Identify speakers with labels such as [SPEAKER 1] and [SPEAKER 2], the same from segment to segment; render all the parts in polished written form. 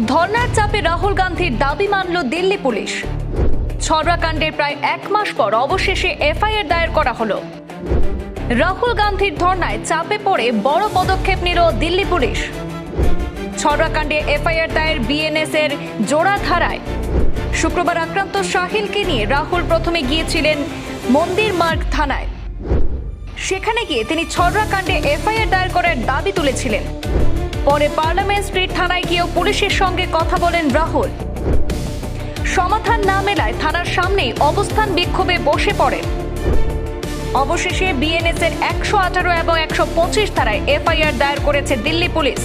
[SPEAKER 1] ধর্নার চাপে রাহুল গান্ধীর দাবি মানল দিল্লি পুলিশ। ছড়রা কাণ্ডের প্রায় এক মাস পর অবশেষে এফআইআর দায়ের করা হলো। রাহুল গান্ধীর ধর্নায় চাপে পড়ে বড় পদক্ষেপ নিল দিল্লি পুলিশ। ছড়রা কাণ্ডে এফআইআর দায়ের বিএনএস এর জোড়া ধারায়। শুক্রবার আক্রান্ত শাহিলকে নিয়ে রাহুল প্রথমে গিয়েছিলেন মন্দির মার্গ থানায়। সেখানে গিয়ে তিনি ছড়রা কাণ্ডে এফআইআর দায়ের করার দাবি তুলেছিলেন। পরে পার্লামেন্ট স্ট্রিট থানায় গিয়েও পুলিশের সঙ্গে কথা বলেন রাহুল। সমাধান না মেলায় থানার সামনেই অবস্থান বিক্ষোভে বসে পড়েন। অবশেষে বিএনএস এর 118 এবং 125 ধারায় এফআইআর দায়ের করেছে দিল্লি পুলিশ।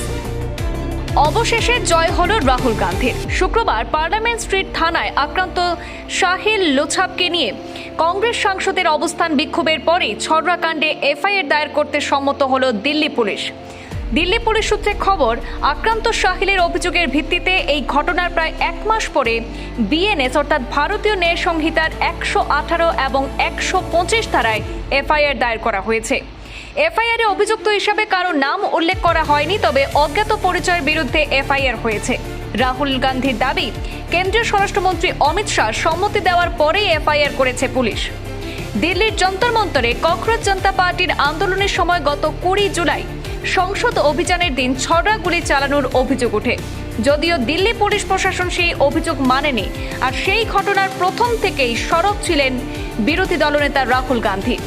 [SPEAKER 1] অবশেষে জয় হল রাহুল গান্ধীর। শুক্রবার পার্লামেন্ট স্ট্রিট থানায় আক্রান্ত শাহিল লোছাবকে নিয়ে কংগ্রেস সাংসদের অবস্থান বিক্ষোভের পরেই ছড়রা কাণ্ডে এফআইআর দায়ের করতে সম্মত হল দিল্লি পুলিশ। দিল্লি পুলিশ সূত্রে খবর, আক্রান্ত শাহিলের অভিযোগের ভিত্তিতে এই ঘটনার প্রায় এক মাস পরে বিএনএস অর্থাৎ ভারতীয় ন্যায় সংহিতার 118 এবং 125 ধারায় এফআইআর দায়ের করা হয়েছে। এফআইআরে অভিযুক্ত হিসাবে কারো নাম উল্লেখ করা হয়নি, তবে অজ্ঞাত পরিচয়ের বিরুদ্ধে এফআইআর হয়েছে। রাহুল গান্ধীর দাবি, কেন্দ্রীয় স্বরাষ্ট্রমন্ত্রী অমিত শাহ সম্মতি দেওয়ার পরেই এফআইআর করেছে পুলিশ। দিল্লির যন্তর মন্তরে ককরোচ জনতা পার্টির আন্দোলনের সময় গত 20 জুলাই সংসদ অভিযানের দিন ছড়রা গুলি চালানোর অভিযোগ ওঠে। যদিও দিল্লি পুলিশ প্রশাসন সেই অভিযোগ মানেনি, আর সেই ঘটনার প্রথম থেকেই সরব ছিলেন বিরোধী দলনেতা রাহুল গান্ধী।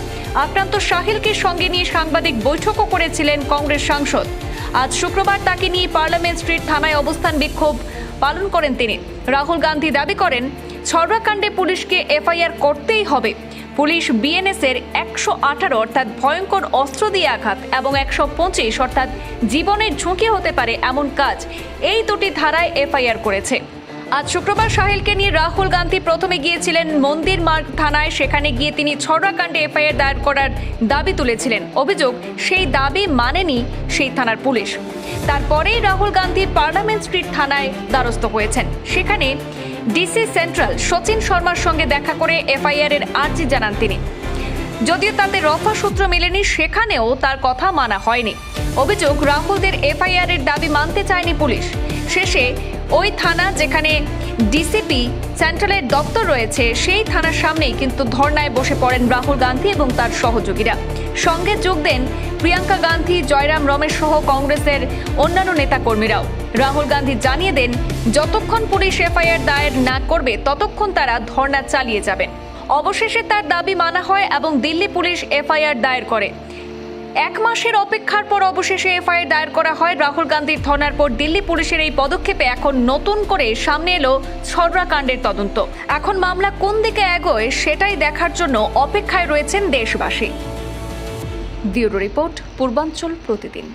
[SPEAKER 1] আক্রান্ত শাহিলকে সঙ্গে নিয়ে সাংবাদিক বৈঠকও করেছিলেন কংগ্রেস সাংসদ। আজ শুক্রবার তাকে নিয়ে পার্লামেন্ট স্ট্রিট থানায় অবস্থান বিক্ষোভ পালন করেন তিনি। রাহুল গান্ধী দাবি করেন, ছড়রা কাণ্ডে পুলিশকে এফআইআর করতেই হবে। পুলিশ বিএনএস এর 118 অর্থাৎ ভয়ঙ্কর অস্ত্র দিয়ে আঘাত এবং 125 অর্থাৎ জীবনের ঝুঁকি হতে পারে এমন কাজ, এই দুটি ধারায় এফআইআর করেছে। আজ শুক্রবার শাহিলকে নিয়ে রাহুল গান্ধী প্রথমে গিয়েছিলেন মন্দির মার্গ থানায়। সেখানে গিয়ে তিনি ছড়রা কাণ্ডে এফআইআর দায়ের করার দাবি তুলেছিলেন। অভিযোগ, সেই দাবি মানেনি সেই থানার পুলিশ। তারপরেই রাহুল গান্ধী পার্লামেন্ট স্ট্রিট থানায় দ্বারস্থ হয়েছেন। সেখানে ডিসি সেন্ট্রাল সচিন শর্মার সঙ্গে দেখা করে এফআইআর এর আর্জি জানান তিনি। যদিও তাতে রফা সূত্র মেলেনি, সেখানেও তার কথা মানা হয়নি। অভিযোগ, রাহুলদের এফআইআর এর দাবি মানতে চায়নি পুলিশ। শেষে ওই থানা যেখানে ডিসিপি সেন্ট্রালের দপ্তর রয়েছে, সেই থানার সামনেই কিন্তু ধর্নায় বসে পড়েন রাহুল গান্ধী এবং তার সহযোগীরা। সঙ্গে যোগ দেন প্রিয়াঙ্কা গান্ধী, জয়রাম রমেশ সহ কংগ্রেসের অন্যান্য নেতাকর্মীরাও। রাহুল গান্ধী জানিয়ে দেন, যতক্ষণ পুলিশ এফআইআর দায়ের না করবে ততক্ষণ তারা ধর্না চালিয়ে যাবেন। অবশেষে তার দাবি মানা হয় এবং দিল্লি পুলিশ এফআইআর দায়ের করে। এক মাসের অপেক্ষার পর অবশেষে এফআইআর দায়ের করা হয়। রাহুল গান্ধীর ধর্নার পর দিল্লি পুলিশের এই পদক্ষেপে এখন নতুন করে সামনে এলো ছড়রা কাণ্ডের তদন্ত। এখন মামলা কোন দিকে এগোয় সেটাই দেখার জন্য অপেক্ষায় রয়েছেন দেশবাসী। ব্যুরো রিপোর্ট, পূর্বাঞ্চল প্রতিদিন।